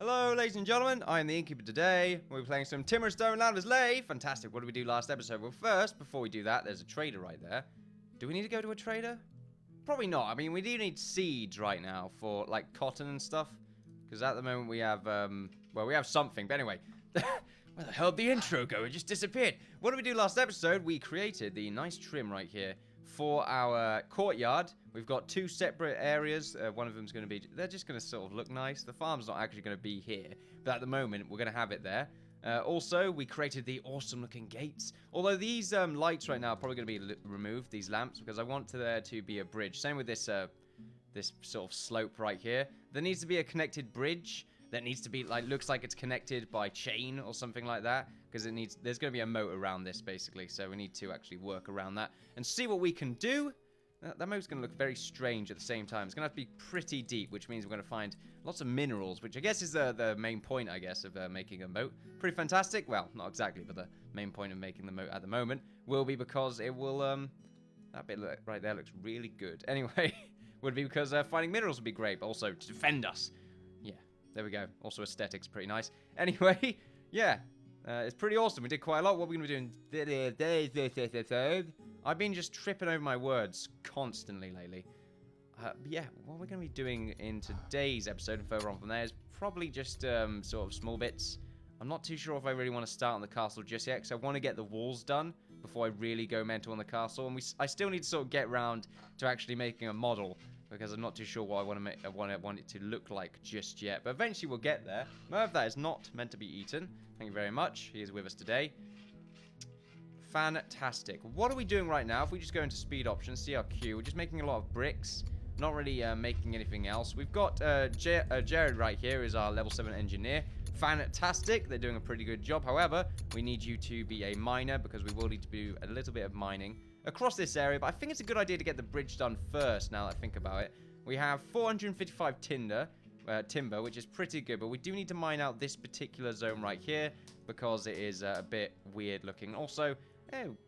Hello, ladies and gentlemen, I am the Innkeeper today. We're playing some Timberstone Land Islay. Fantastic, what did we do last episode? Well, first, before we do that, there's a trader right there. Do we need to go to a trader? Probably not. I mean, we do need seeds right now for, like, cotton and stuff. Because at the moment we have, well, we have something. But anyway, where the hell did the intro go? It just disappeared. What did we do last episode? We created the nice trim right here for our courtyard. We've got two separate areas. One of them's going to be, they're just going to sort of look nice. The farm's not actually going to be here, but at the moment we're going to have it there. Also, we created the awesome looking gates. Although these lights right now are probably going to be removed, these lamps, because I want there to be a bridge. Same with this this sort of slope right here. There needs to be a connected bridge that needs to be, like, looks like it's connected by chain or something like that, because it needs, there's going to be a moat around this basically, so we need to actually work around that and see what we can do. That moat's going to look very strange at the same time. It's going to have to be pretty deep, which means we're going to find lots of minerals, which I guess is the main point, I guess, of making a moat. Pretty fantastic. Well, not exactly, but the main point of making the moat at the moment will be because it will, that bit right there looks really good. Anyway, would be because finding minerals would be great, but also to defend us. Yeah, there we go. Also, aesthetics pretty nice. Anyway, yeah. It's pretty awesome. We did quite a lot. What are we going to be doing? I've been just tripping over my words constantly lately. Yeah, what we're going to be doing in today's episode and further on from there is probably just sort of small bits. I'm not too sure if I really want to start on the castle just yet, because I want to get the walls done before I really go mental on the castle. And I still need to sort of get around to actually making a model, because I'm not too sure what I want to make. I want it to look like just yet. But eventually we'll get there. Merv, that is not meant to be eaten. Thank you very much. He is with us today. Fantastic. What are we doing right now? If we just go into speed options, CRQ, we're just making a lot of bricks. Not really making anything else. We've got Jared right here is our level 7 engineer. Fantastic. They're doing a pretty good job. However, we need you to be a miner, because we will need to do a little bit of mining across this area. But I think it's a good idea to get the bridge done first, now that I think about it. We have 455 timber, which is pretty good. But we do need to mine out this particular zone right here, because it is a bit weird looking. Also,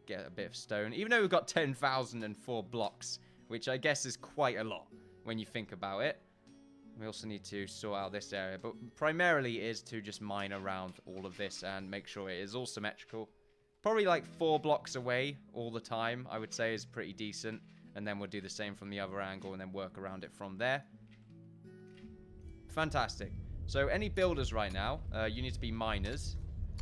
get a bit of stone. Even though we've got 10,004 blocks, which I guess is quite a lot when you think about it. We also need to sort out this area, but primarily is to just mine around all of this and make sure it is all symmetrical. Probably like 4 blocks away all the time, I would say, is pretty decent. And then we'll do the same from the other angle and then work around it from there. Fantastic. So any builders right now, you need to be miners.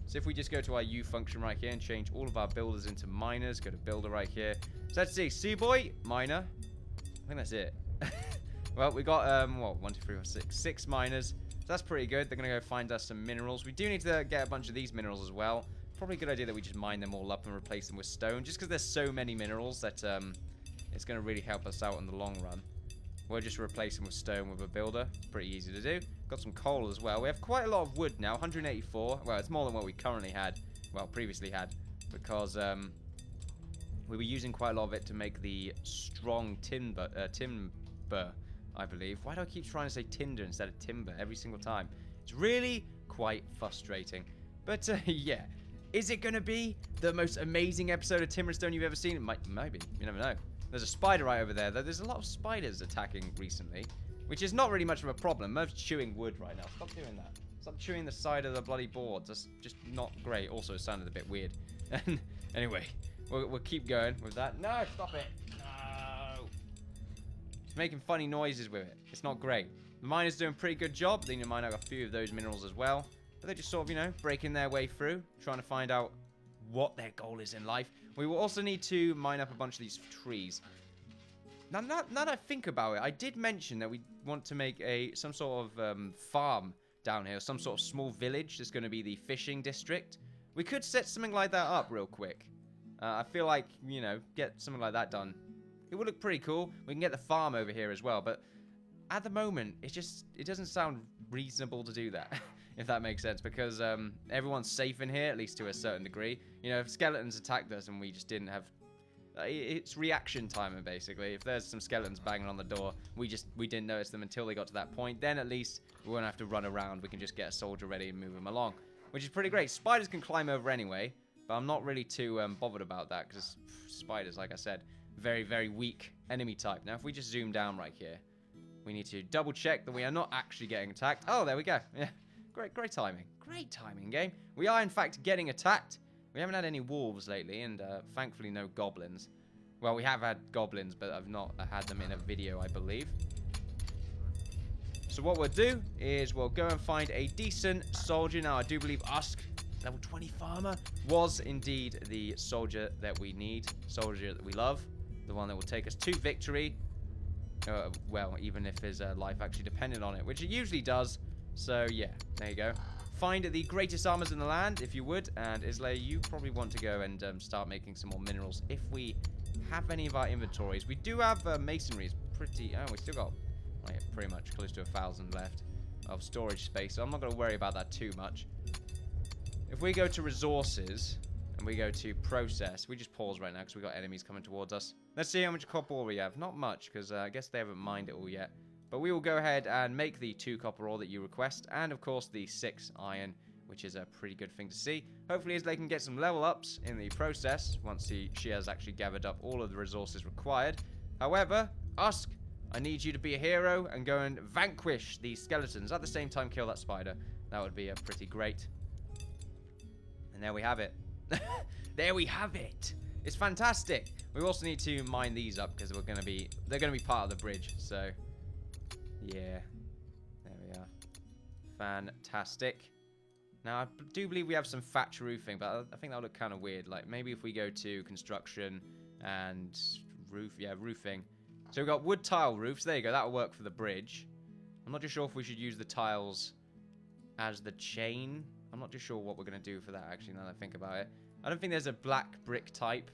So if we just go to our U function right here and change all of our builders into miners, go to builder right here. So let's see, Seaboy, miner. I think that's it. Well, we got, what, 1, 2, 3, 4, 6. 6 miners. So that's pretty good. They're going to go find us some minerals. We do need to get a bunch of these minerals as well. Probably a good idea that we just mine them all up and replace them with stone, just because there's so many minerals that it's going to really help us out in the long run. We'll just replace them with stone with a builder. Pretty easy to do. Got some coal as well. We have quite a lot of wood now, 184. Well, it's more than what we currently had, well, previously had, because we were using quite a lot of it to make the strong timber, I believe. Why do I keep trying to say tinder instead of timber every single time? It's really quite frustrating. But yeah, is it going to be the most amazing episode of Timberstone you've ever seen? It might, maybe. You never know. There's a spider right over there, though. There's a lot of spiders attacking recently, which is not really much of a problem. Merv's chewing wood right now. Stop doing that. Stop chewing the side of the bloody boards. That's just not great. Also, it sounded a bit weird. And anyway, we'll keep going with that. No, stop it. No. It's making funny noises with it. It's not great. The miner's doing a pretty good job. They need to mine out a few of those minerals as well. But they're just sort of, you know, breaking their way through, trying to find out what their goal is in life. We will also need to mine up a bunch of these trees. Now that I think about it, I did mention that we want to make some sort of farm down here, some sort of small village that's going to be the fishing district. We could set something like that up real quick. I feel like, you know, get something like that done. It would look pretty cool. We can get the farm over here as well, but at the moment, it doesn't sound reasonable to do that, if that makes sense, because everyone's safe in here, at least to a certain degree. You know, if skeletons attacked us and we just didn't have... it's reaction time, basically. If there's some skeletons banging on the door, we didn't notice them until they got to that point, then at least we won't have to run around. We can just get a soldier ready and move him along, which is pretty great. Spiders can climb over anyway, but I'm not really too bothered about that, because spiders, like I said, very, very weak enemy type. Now, if we just zoom down right here, we need to double check that we are not actually getting attacked. Oh, there we go. Yeah, Great timing. Great timing, game. We are, in fact, getting attacked. We haven't had any wolves lately, and thankfully no goblins. Well, we have had goblins, but I've not had them in a video, I believe. So what we'll do is we'll go and find a decent soldier. Now, I do believe Usk, level 20 farmer, was indeed the soldier that we need. Soldier that we love. The one that will take us to victory. Well, even if his life actually depended on it, which it usually does. So, yeah, there you go. Find the greatest armors in the land, if you would. And Islay, you probably want to go and start making some more minerals. If we have any of our inventories. We do have masonries pretty... Oh, we still got pretty much close to 1,000 left of storage space. So I'm not going to worry about that too much. If we go to resources and we go to process, we just pause right now because we've got enemies coming towards us. Let's see how much copper ore we have. Not much because I guess they haven't mined it all yet. But we will go ahead and make the 2 copper ore that you request. And, of course, the 6 iron, which is a pretty good thing to see. Hopefully, Islay can get some level ups in the process once she has actually gathered up all of the resources required. However, Usk, I need you to be a hero and go and vanquish these skeletons. At the same time, kill that spider. That would be pretty great. And there we have it. There we have it. It's fantastic. We also need to mine these up because they're going to be part of the bridge. So, yeah. There we are. Fantastic. Now, I do believe we have some thatch roofing, but I think that would look kind of weird. Like, maybe if we go to construction and roofing. So we've got wood tile roofs. There you go. That'll work for the bridge. I'm not too sure if we should use the tiles as the chain. I'm not too sure what we're going to do for that, actually, now that I think about it. I don't think there's a black brick type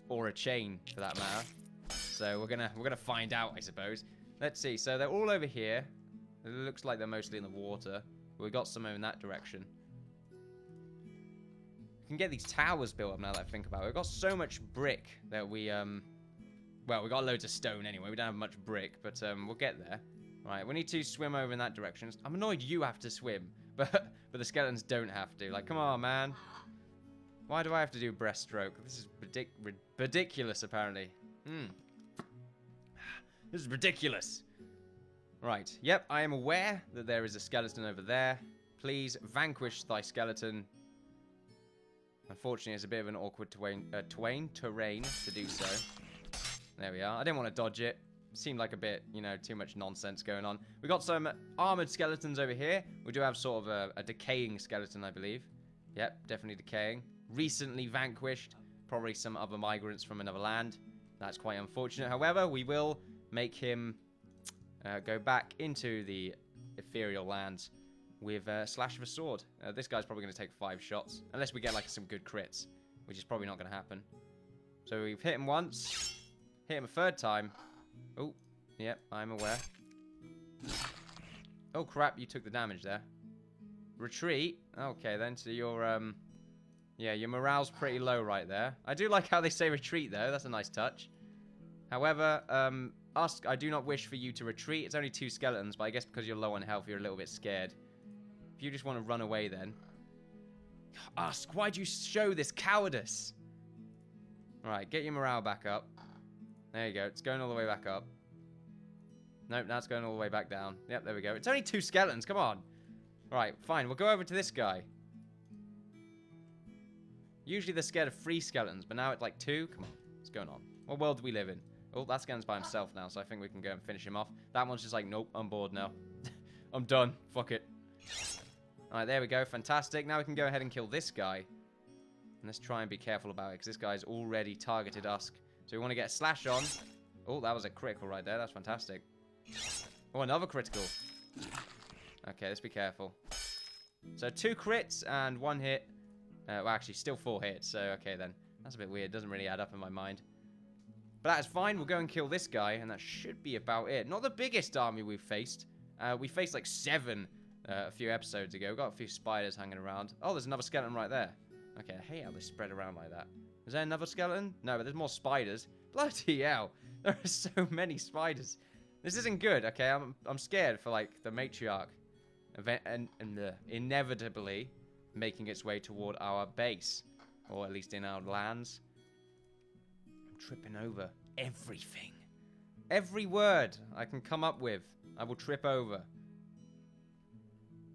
or a chain, for that matter. So we're gonna find out, I suppose. Let's see. So they're all over here. It looks like they're mostly in the water. We got some in that direction. We can get these towers built up now that I think about it. We've got so much brick that we, well, we got loads of stone anyway. We don't have much brick, but we'll get there. Right, we need to swim over in that direction. I'm annoyed you have to swim, but the skeletons don't have to. Like, come on, man. Why do I have to do breaststroke? This is ridiculous, apparently. This is ridiculous. Right, yep, I am aware that there is a skeleton over there. Please vanquish thy skeleton. Unfortunately, it's a bit of an awkward terrain to do so. There we are. I didn't want to dodge it. Seemed like a bit, you know, too much nonsense going on. We got some armored skeletons over here. We do have sort of a decaying skeleton, I believe. Yep, definitely decaying. Recently vanquished. Probably some other migrants from another land. That's quite unfortunate. However, we will make him... go back into the ethereal lands with a slash of a sword. This guy's probably going to take 5 shots. Unless we get like some good crits. Which is probably not going to happen. So we've hit him once. Hit him a 3rd time. Oh, yep, I'm aware. Oh crap, you took the damage there. Retreat. Okay then, so your yeah, your morale's pretty low right there. I do like how they say retreat though. That's a nice touch. However, Usk, I do not wish for you to retreat. It's only 2 skeletons, but I guess because you're low on health, you're a little bit scared. If you just want to run away then. Usk, why'd you show this cowardice? Alright, get your morale back up. There you go. It's going all the way back up. Nope, now it's going all the way back down. Yep, there we go. It's only 2 skeletons. Come on. Alright, fine. We'll go over to this guy. Usually they're scared of 3 skeletons, but now it's like 2. Come on. What's going on? What world do we live in? Oh, that skeleton's by himself now, so I think we can go and finish him off. That one's just like, nope, I'm bored now. I'm done. Fuck it. Alright, there we go. Fantastic. Now we can go ahead and kill this guy. And let's try and be careful about it, because this guy's already targeted Usk. So we want to get a slash on. Oh, that was a critical right there. That's fantastic. Oh, another critical. Okay, let's be careful. So 2 crits and 1 hit. Well, actually, still 4 hits. So, okay then. That's a bit weird. Doesn't really add up in my mind. But that's fine. We'll go and kill this guy. And that should be about it. Not the biggest army we've faced. We faced like 7 a few episodes ago. We've got a few spiders hanging around. Oh, there's another skeleton right there. Okay, I hate how they spread around like that. Is there another skeleton? No, but there's more spiders. Bloody hell. There are so many spiders. This isn't good, okay? I'm scared for, like, the matriarch event and inevitably making its way toward our base. Or at least in our lands. I'm tripping over everything. Every word I can come up with, I will trip over.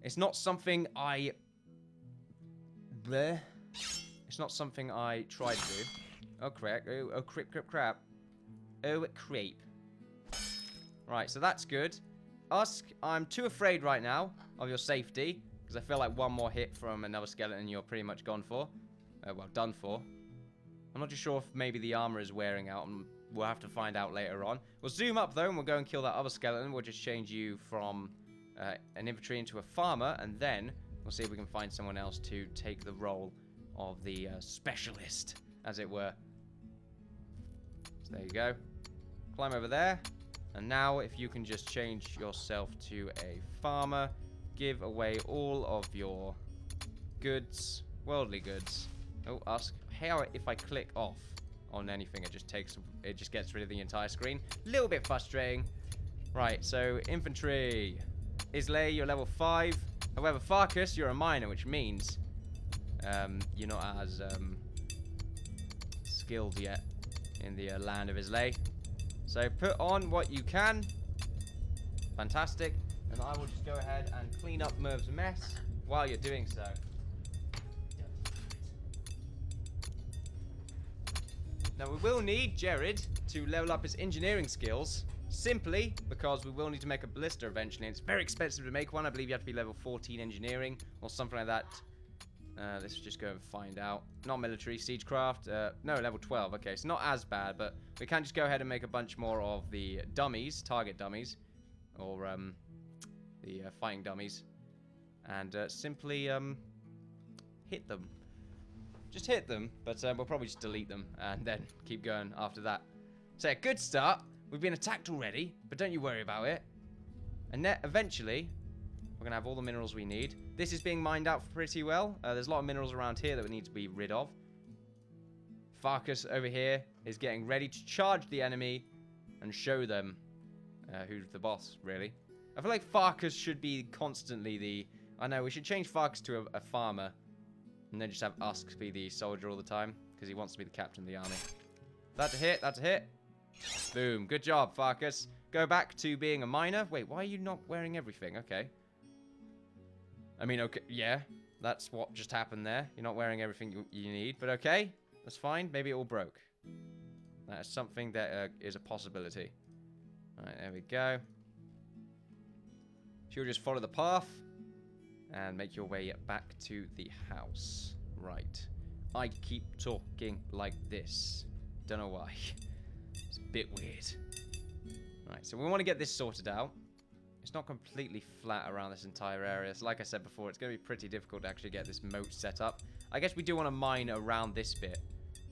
It's not something I... Bleh. It's not something I try to do. Oh, crap. Oh, crap. Oh, creep. Right, so that's good. Usk, I'm too afraid right now of your safety, because I feel like one more hit from another skeleton you're pretty much gone for. Well, done for. I'm not too sure if maybe the armor is wearing out, and we'll have to find out later on. We'll zoom up, though, and we'll go and kill that other skeleton. We'll just change you from an infantry into a farmer, and then we'll see if we can find someone else to take the role of the specialist, as it were. So there you go. Climb over there. And now, if you can just change yourself to a farmer, give away all of your goods, worldly goods. Oh, ask how if I click off on anything, it just gets rid of the entire screen. A little bit frustrating. Right, so infantry. Islay, you're level 5. However, Farkas, you're a miner, which means you're not as skilled yet in the land of Islay. So put on what you can. Fantastic. And I will just go ahead and clean up Merv's mess while you're doing so. Now we will need Jared to level up his engineering skills, simply because we will need to make a ballista eventually. And it's very expensive to make one. I believe you have to be level 14 engineering or something like that. Let's just go and find out. Not military, siegecraft. No, level 12. Okay, it's not as bad, but we can just go ahead and make a bunch more of the dummies, target dummies, or the fighting dummies, and simply hit them. Just hit them, but we'll probably just delete them and then keep going after that. So a good start. We've been attacked already, but don't you worry about it. And eventually, we're going to have all the minerals we need. This is being mined out pretty well. There's a lot of minerals around here that we need to be rid of. Farkas over here is getting ready to charge the enemy and show them who's the boss, really. I feel like Farkas should be constantly the... I know, we should change Farkas to a farmer. And then just have Usk be the soldier all the time. Because he wants to be the captain of the army. That's a hit, that's a hit. Boom, good job, Farkas. Go back to being a miner. Wait, why are you not wearing everything? Okay. I mean, okay, yeah. That's what just happened there. You're not wearing everything you need. But okay, that's fine. Maybe it all broke. That is something that is a possibility. Alright, there we go. So you'll just follow the path. And make your way back to the house. Right. I keep talking like this. Don't know why. It's a bit weird. Right, so we want to get this sorted out. It's not completely flat around this entire area. So like I said before, it's going to be pretty difficult to actually get this moat set up. I guess we do want to mine around this bit.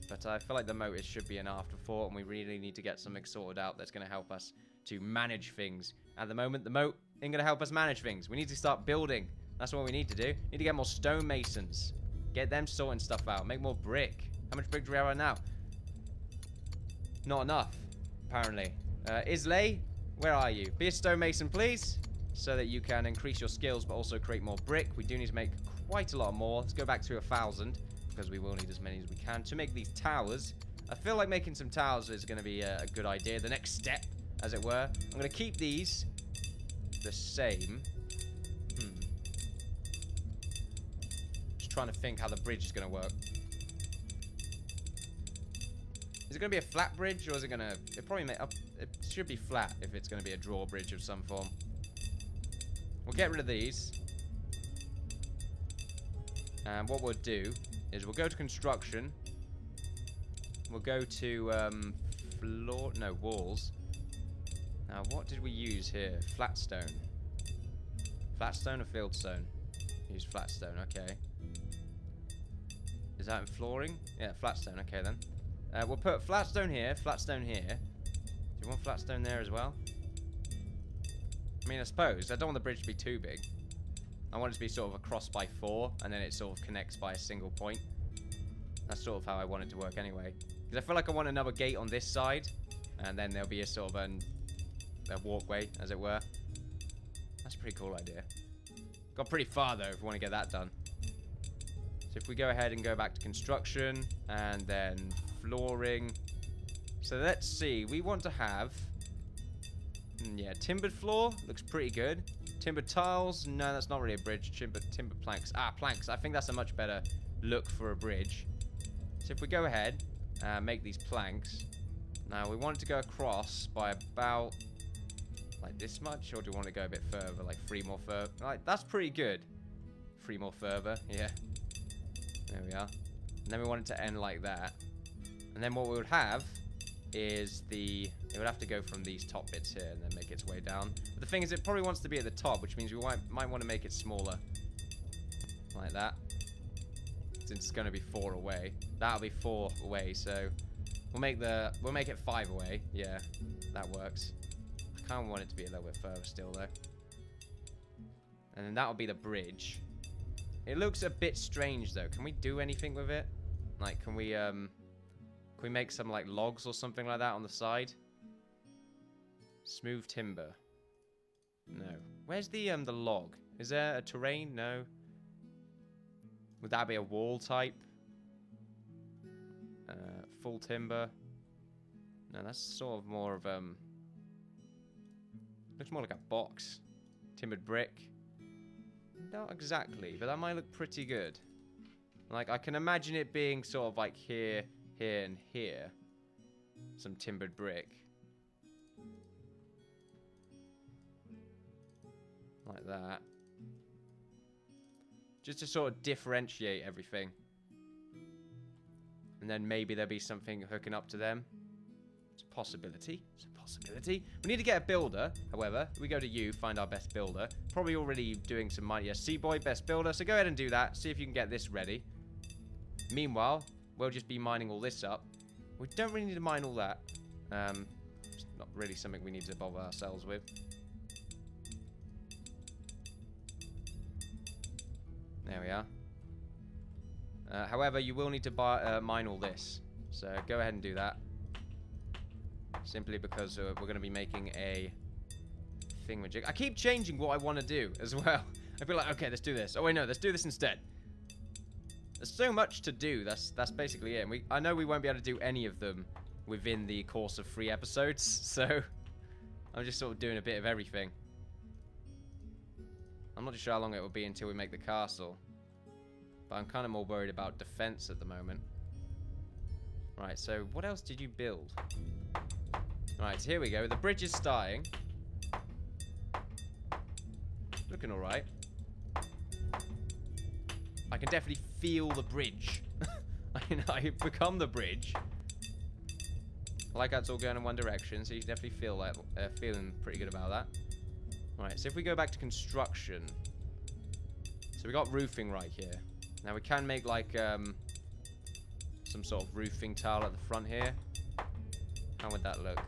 But I feel like the moat should be an afterthought. And we really need to get something sorted out that's going to help us to manage things. At the moment, the moat ain't going to help us manage things. We need to start building. That's what we need to do. We need to get more stonemasons. Get them sorting stuff out. Make more brick. How much brick do we have right now? Not enough, apparently. Islay, where are you? Be a stonemason, please. So that you can increase your skills, but also create more brick. We do need to make quite a lot more. Let's go back to 1,000. Because we will need as many as we can to make these towers. I feel like making some towers is going to be a good idea. The next step, as it were. I'm going to keep these the same. Trying to think how the bridge is going to work. Is it going to be a flat bridge, or is it going to... It should be flat if it's going to be a drawbridge of some form. We'll get rid of these. And what we'll do is we'll go to construction. We'll go to walls. Now, what did we use here? Flatstone. Flatstone or fieldstone? Use flatstone, okay. Is that in flooring? Yeah, flatstone. Okay, then. We'll put flatstone here, flatstone here. Do you want flatstone there as well? I mean, I suppose. I don't want the bridge to be too big. I want it to be sort of a cross by 4, and then it sort of connects by a single point. That's sort of how I want it to work anyway. Because I feel like I want another gate on this side, and then there'll be a sort of a walkway, as it were. That's a pretty cool idea. Got pretty far, though, if we want to get that done. So if we go ahead and go back to construction, and then flooring. So let's see. We want to have... yeah, timbered floor looks pretty good. Timber tiles. No, that's not really a bridge. Timber planks. Ah, planks. I think that's a much better look for a bridge. So if we go ahead, make these planks. Now, we want it to go across by about, like, this much, or do we want to go a bit further, like 3 more further? Like, that's pretty good. 3 more further, yeah. There we are. And then we want it to end like that. And then what we would have is it would have to go from these top bits here and then make its way down. But the thing is, it probably wants to be at the top, which means we might want to make it smaller. Like that. Since it's going to be 4 away. That'll be 4 away, so we'll make it 5 away. Yeah, that works. I kind of want it to be a little bit further still, though. And then that'll be the bridge. It looks a bit strange, though. Can we do anything with it? Like, can we make some, like, logs or something like that on the side? Smooth timber. No. Where's the log? Is there a terrain? No. Would that be a wall type? Full timber. No, that's sort of more of, looks more like a box. Timbered brick. Not exactly, but that might look pretty good. Like, I can imagine it being sort of like here, here, and here. Some timbered brick. Like that. Just to sort of differentiate everything. And then maybe there'll be something hooking up to them. It's a possibility. It's a possibility. We need to get a builder, however. We go to you, find our best builder. Probably already doing some money. Yeah, Seaboy, best builder. So go ahead and do that. See if you can get this ready. Meanwhile, we'll just be mining all this up. We don't really need to mine all that. It's not really something we need to bother ourselves with. There we are. However, you will need to mine all this. So go ahead and do that. Simply because we're going to be making a thingamajig. I keep changing what I want to do as well. I feel like, okay, let's do this. Oh, wait, no, let's do this instead. There's so much to do. That's basically it. And I know we won't be able to do any of them within the course of 3 episodes. So I'm just sort of doing a bit of everything. I'm not sure how long it will be until we make the castle. But I'm kind of more worried about defense at the moment. Right, so what else did you build? Right, so here we go. The bridge is starting. Looking alright. I can definitely feel the bridge. I've become the bridge. I like how it's all going in one direction, so you can definitely feel like feeling pretty good about that. Alright, so if we go back to construction. So we got roofing right here. Now we can make like some sort of roofing tile at the front here. How would that look?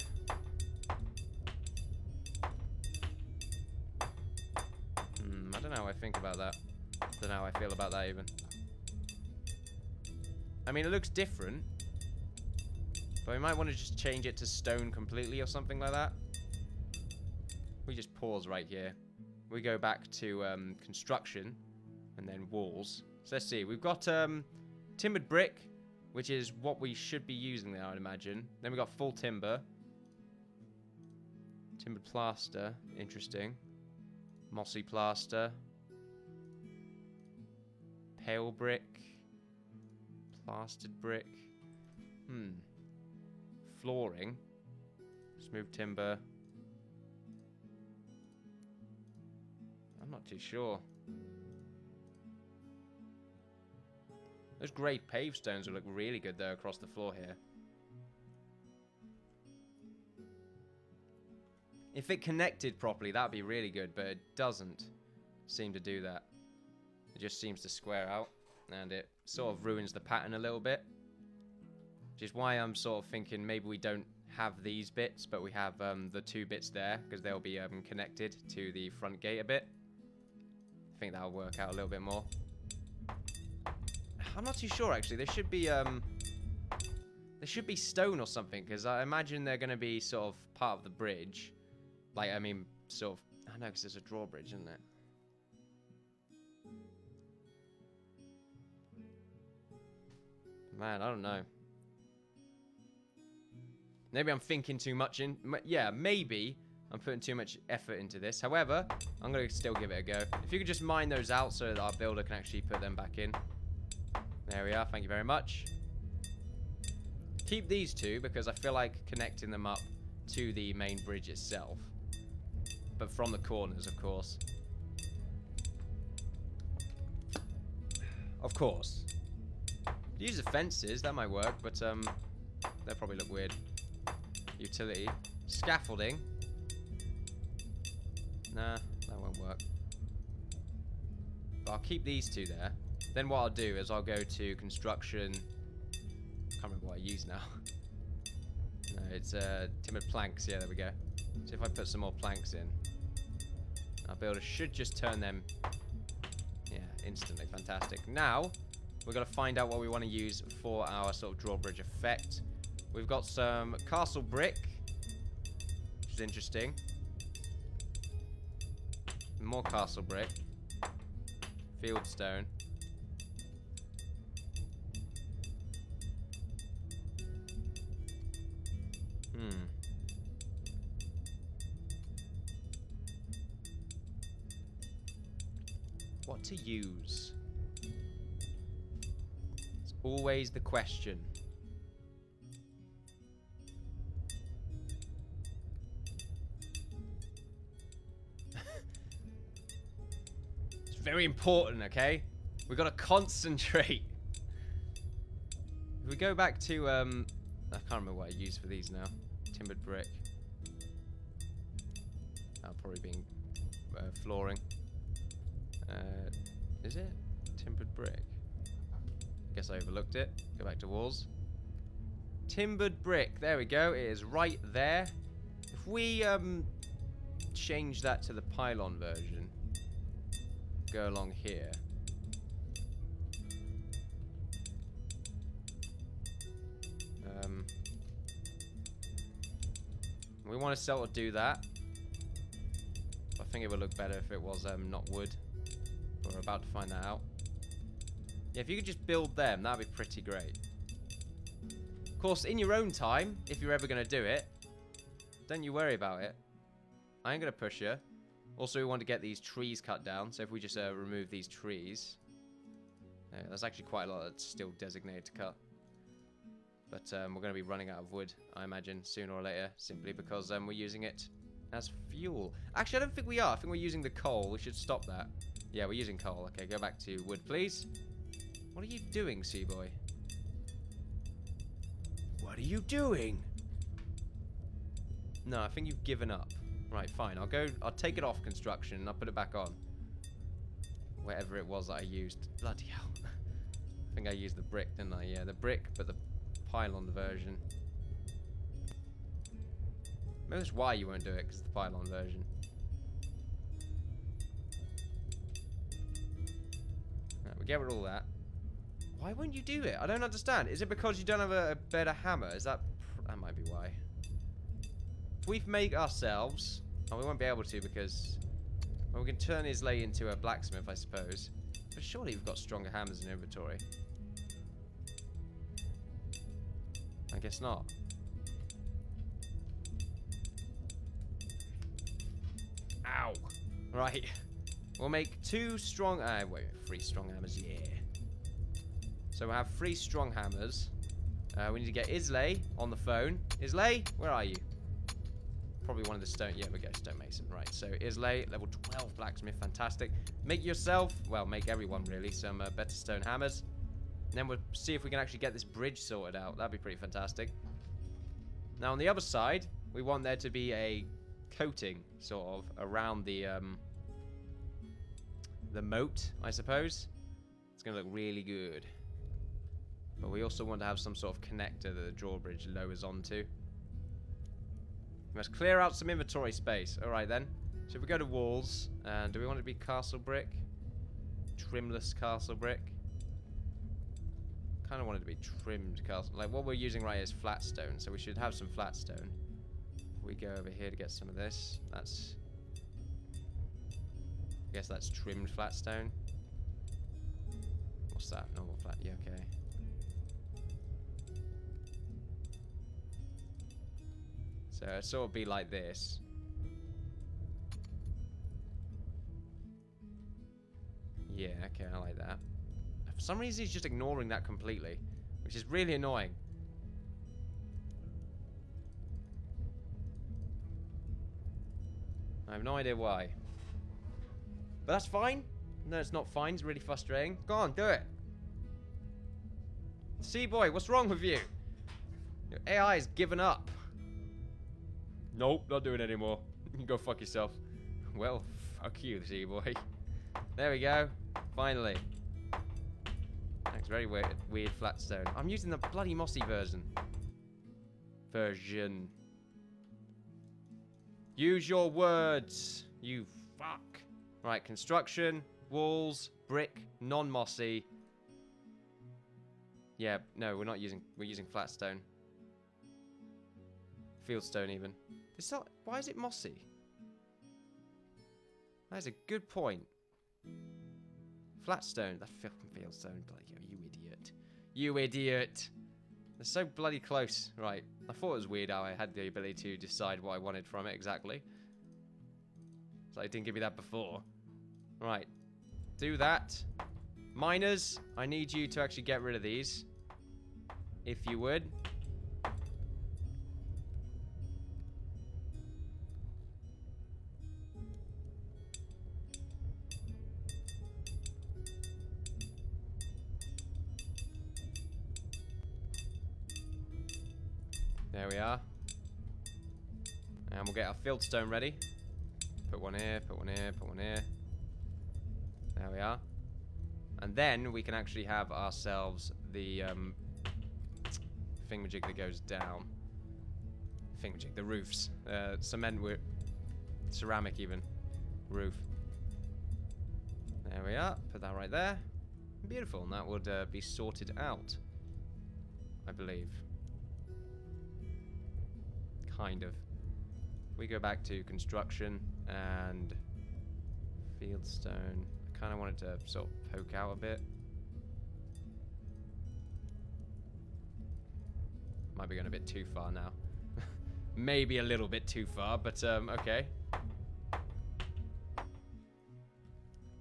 I don't know how I think about that. I don't know how I feel about that even. I mean, it looks different. But we might want to just change it to stone completely or something like that. We just pause right here. We go back to construction and then walls. So let's see. We've got timbered brick, which is what we should be using there, I'd imagine. Then we got full timber. Timbered plaster. Interesting. Mossy plaster. Pale brick. Plastered brick. Flooring. Smooth timber. I'm not too sure. Those grey paved stones will look really good though across the floor here. If it connected properly, that'd be really good, but it doesn't seem to do that. It just seems to square out, and it sort of ruins the pattern a little bit. Which is why I'm sort of thinking maybe we don't have these bits, but we have the 2 bits there, because they'll be connected to the front gate a bit. I think that'll work out a little bit more. I'm not too sure actually. There should be stone or something, because I imagine they're going to be sort of part of the bridge. Like, I mean, sort of. I know, because there's a drawbridge, isn't it? Man, I don't know. Maybe I'm thinking too much in. Yeah, maybe I'm putting too much effort into this. However, I'm going to still give it a go. If you could just mine those out so that our builder can actually put them back in. There we are. Thank you very much. Keep these two because I feel like connecting them up to the main bridge itself. But from the corners, of course. Of course. Use the fences. That might work, but they'll probably look weird. Utility. Scaffolding. Nah, that won't work. But I'll keep these two there. Then what I'll do is I'll go to construction. Can't remember what I use now. No, it's timbered planks. Yeah, there we go. So if I put some more planks in, our builder should just turn them. Yeah, instantly. Fantastic. Now, we're going to find out what we want to use for our sort of drawbridge effect. We've got some castle brick, which is interesting. More castle brick. Field stone. What to use? It's always the question. It's very important, okay? We've got to concentrate. If we go back to, I can't remember what I used for these now. Timbered brick. That'll probably be flooring. Is it? Timbered brick. Guess I overlooked it. Go back to walls. Timbered brick. There we go. It is right there. If we change that to the pylon version. Go along here. We want to sort of do that. I think it would look better if it was not wood. We're about to find that out. Yeah, if you could just build them, that'd be pretty great. Of course, in your own time, if you're ever going to do it, don't you worry about it. I ain't going to push you. Also, we want to get these trees cut down, so if we just remove these trees... there's actually quite a lot that's still designated to cut. But we're going to be running out of wood, I imagine, sooner or later, simply because we're using it as fuel. Actually, I don't think we are. I think we're using the coal. We should stop that. Yeah, we're using coal. Okay, go back to wood, please. What are you doing, Seaboy? What are you doing? No, I think you've given up. Right, fine. I'll take it off construction and I'll put it back on. Whatever it was that I used. Bloody hell. I think I used the brick, didn't I? Yeah, the brick, but the pylon version. Maybe that's why you won't do it, because it's the pylon version. Right, we get rid of all that. Why won't you do it? I don't understand. Is it because you don't have a better hammer? Is that... That might be why. If we make ourselves... Oh, we won't be able to because... Well, we can turn Islay into a blacksmith, I suppose. But surely we've got stronger hammers in inventory. I guess not. Ow. Right. We'll make 2 strong... wait, 3 strong hammers, yeah. So we'll have 3 strong hammers. We need to get Islay on the phone. Islay, where are you? Probably one of the stone... Yeah, we go, stonemason. Right, so Islay, level 12 blacksmith, fantastic. Make yourself... Well, make everyone, really, some better stone hammers. And then we'll see if we can actually get this bridge sorted out. That'd be pretty fantastic. Now, on the other side, we want there to be a coating, sort of, around the moat, I suppose. It's going to look really good. But we also want to have some sort of connector that the drawbridge lowers onto. We must clear out some inventory space. Alright, then. So if we go to walls, do we want it to be castle brick? Trimless castle brick? Kind of want it to be trimmed castle. Like, what we're using right here is flat stone, so we should have some flat stone. We go over here to get some of this. That's... I guess that's trimmed flat stone. What's that? Normal flat. Yeah, okay. So it'd sort of be like this. Yeah, okay, I like that. For some reason, he's just ignoring that completely, which is really annoying. I have no idea why. But that's fine. No, it's not fine. It's really frustrating. Go on, do it. See, boy, what's wrong with you? Your AI has given up. Nope, not doing it anymore. You can go fuck yourself. Well, fuck you, see, boy. There we go. Finally. That's very weird flat stone. I'm using the bloody mossy version. Use your words, you fuck. Right, construction, walls, brick, non-mossy. Yeah, no, we're using flat stone. Fieldstone even. It's not, why is it mossy? That is a good point. Flat stone, that fieldstone, bloody hell, you idiot. You idiot. They're so bloody close. Right, I thought it was weird how I had the ability to decide what I wanted from it exactly. So it didn't give me that before. Right, do that. Miners, I need you to actually get rid of these. If you would. There we are. And we'll get our fieldstone ready. Put one here, put one here, put one here. There we are. And then we can actually have ourselves the thingamajig that goes down. Thingamajig, the roofs. Cement, ceramic even. Roof. There we are. Put that right there. Beautiful. And that would be sorted out, I believe. Kind of. We go back to construction and fieldstone. I kind of wanted to sort of poke out a bit. Might be going a bit too far now. Maybe a little bit too far, but okay.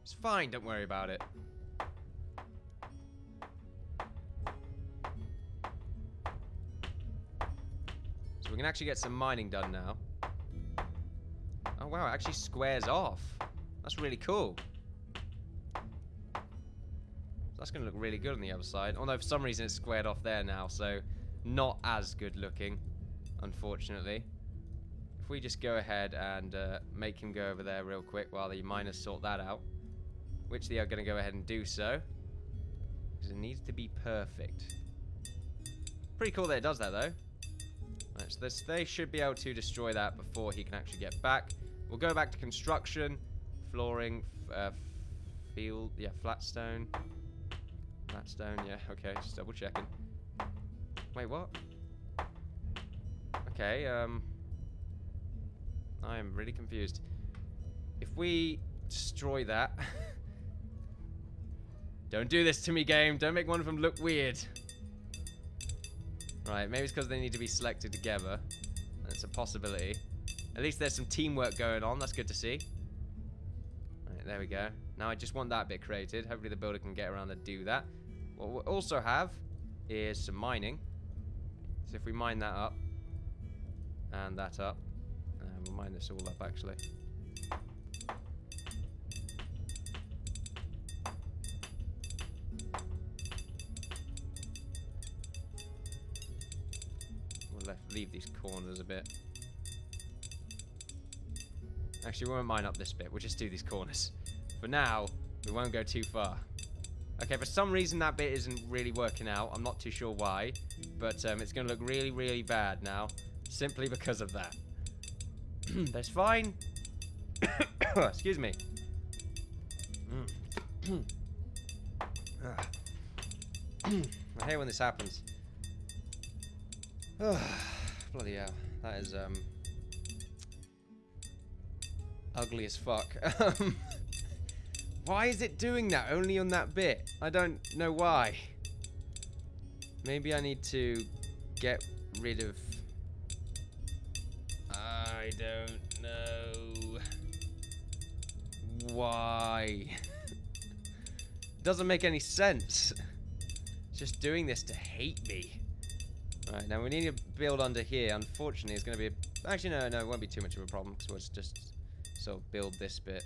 It's fine, don't worry about it. So we can actually get some mining done now. Oh wow, it actually squares off. That's really cool. That's going to look really good on the other side. Although for some reason it's squared off there now, so not as good looking, unfortunately. If we just go ahead and make him go over there real quick while the miners sort that out, which they are going to go ahead and do so, because it needs to be perfect. Pretty cool that it does that though. Right, so they should be able to destroy that before he can actually get back. We'll go back to construction, flooring, field, yeah, flat stone. Flat stone, yeah, okay, just double checking. Wait, what? Okay, I am really confused. If we destroy that... Don't do this to me, game. Don't make one of them look weird. Right, maybe it's because they need to be selected together. That's a possibility. At least there's some teamwork going on. That's good to see. Right, there we go. Now I just want that bit created. Hopefully the builder can get around and do that. What we'll also have is some mining. So if we mine that up, and that up, and we'll mine this all up actually. We'll leave these corners a bit. Actually, we won't mine up this bit. We'll just do these corners. For now, we won't go too far. Okay, for some reason that bit isn't really working out. I'm not too sure why. But it's going to look really, really bad now. Simply because of that. That's fine. Excuse me. I hate when this happens. Bloody hell. That is, ugly as fuck. Why is it doing that only on that bit? I don't know why. Maybe I need to get rid of... I don't know... why. Doesn't make any sense. It's just doing this to hate me. Right, now we need to build under here. Unfortunately, it's going to be... Actually, no, it won't be too much of a problem, because we'll just sort of build this bit.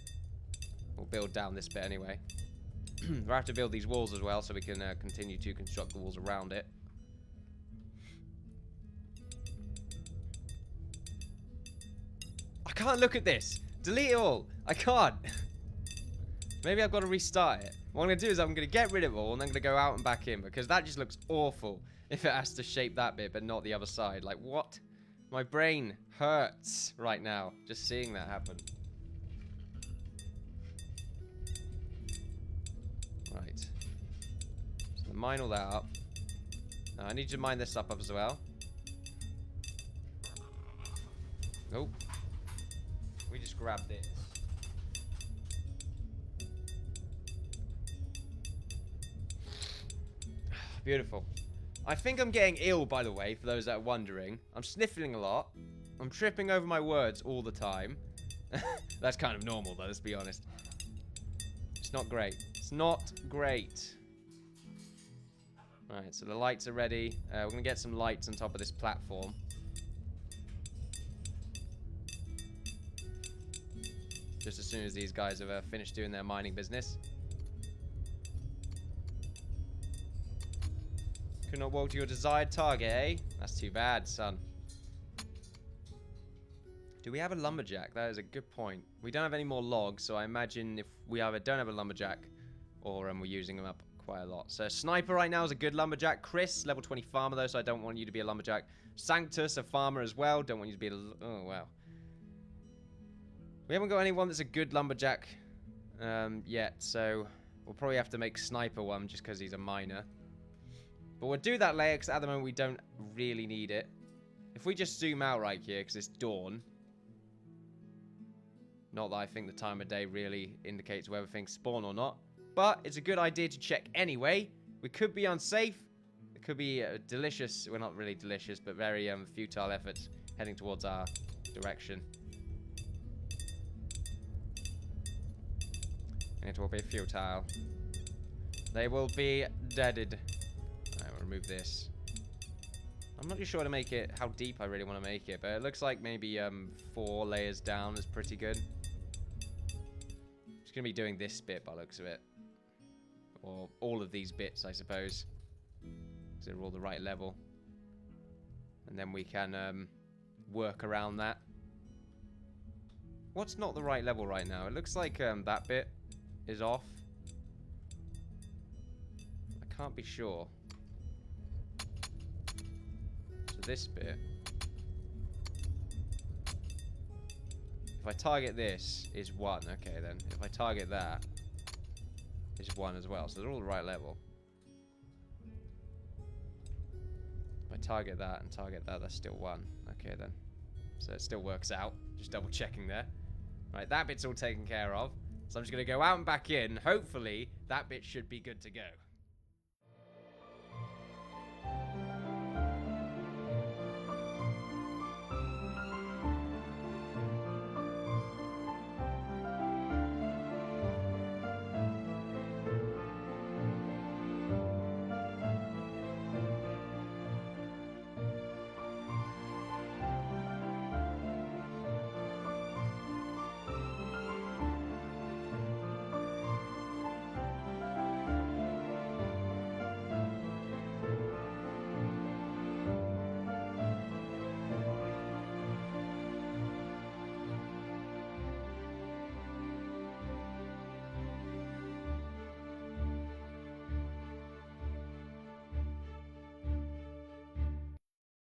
We'll build down this bit anyway. We'll have to build these walls as well, so we can continue to construct the walls around it. I can't look at this. Delete it all. I can't. Maybe I've got to restart it. What I'm going to do is I'm going to get rid of it all, and I'm going to go out and back in, because that just looks awful if it has to shape that bit, but not the other side. Like, what? My brain hurts right now, just seeing that happen. Right. So mine all that up. Now, I need to mine this up as well. Nope. We just grab this. Beautiful. I think I'm getting ill, by the way, for those that are wondering. I'm sniffling a lot. I'm tripping over my words all the time. That's kind of normal, though, let's be honest. It's not great. It's not great. Alright, so the lights are ready. We're going to get some lights on top of this platform. Just as soon as these guys have finished doing their mining business. Could not walk to your desired target, eh? That's too bad, son. Do we have a lumberjack? That is a good point. We don't have any more logs, so I imagine if we either don't have a lumberjack or we're using them up quite a lot. So sniper right now is a good lumberjack. Chris, level 20 farmer though, so I don't want you to be a lumberjack. Sanctus, a farmer as well. Don't want you to be a... Oh, wow. We haven't got anyone that's a good lumberjack yet, so we'll probably have to make sniper one just because he's a miner. But we'll do that later, because at the moment we don't really need it. If we just zoom out right here, because it's dawn. Not that I think the time of day really indicates whether things spawn or not. But it's a good idea to check anyway. We could be unsafe. It could be delicious. Well, not really delicious, but very futile efforts heading towards our direction. And it will be futile. They will be deaded. Remove this. I'm not too sure to make it how deep I really want to make it, but it looks like maybe 4 layers down is pretty good. Just gonna be doing this bit by the looks of it, or all of these bits, I suppose, because they're all the right level, and then we can work around that. What's not the right level right now? It looks like that bit is off. I can't be sure. This bit, if I target this, is 1. Okay, then. If I target that, it's 1 as well. So they're all the right level. If I target that and target that, that's still 1. Okay, then. So it still works out. Just double checking there. Right, that bit's all taken care of. So I'm just going to go out and back in. Hopefully, that bit should be good to go.